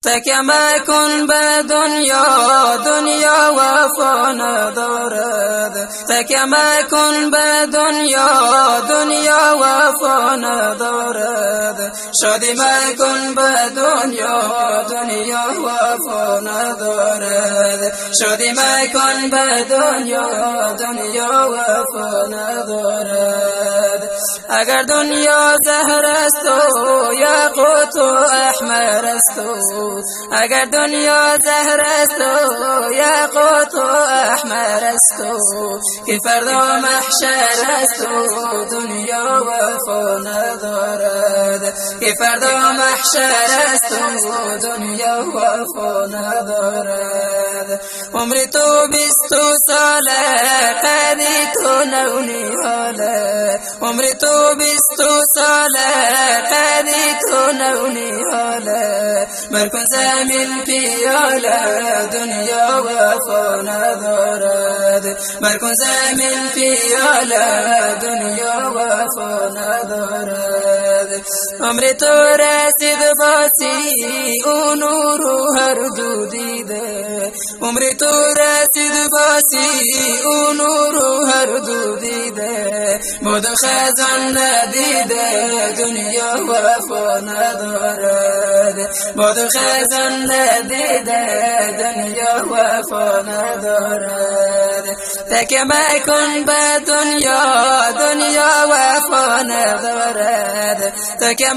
تکیه مکن به دنیا، دنیا وفا ندارد. تکیه مکن به دنیا، دنیا وفا ندارد. شادی مکن به دنیا، دنیا وفا ندارد. شادی مکن به دنیا، دنیا وفا ندارد. اگر دنیا زهر است و یاقوت و احمر است، اگر دنیا زهر است و یاقوت و احمر است، که فردا محشر است و دنیا وفا ندارد. که فردا محشر است و دنیا وفا ندارد. عمر تو 20 ساله، قدی تو نونیاله. عمر تو 20 ساله، قدی تو نونیاله. مرکن زمین پیاله، دنیا وفا ندارد. مرکن زمین پیاله، دنیا وفا ندارد. عمر تو رسید باسی، او نور هر دو دیده. عمر تو رسید باسی، او نور هر دو دیده. مد خزان ندیده، دنیا وفا ندارد. مد خزان ندیده، دنیا وفا ندارد. تکیه مکن به دنیا، دنیا وفا ندارد. تکیه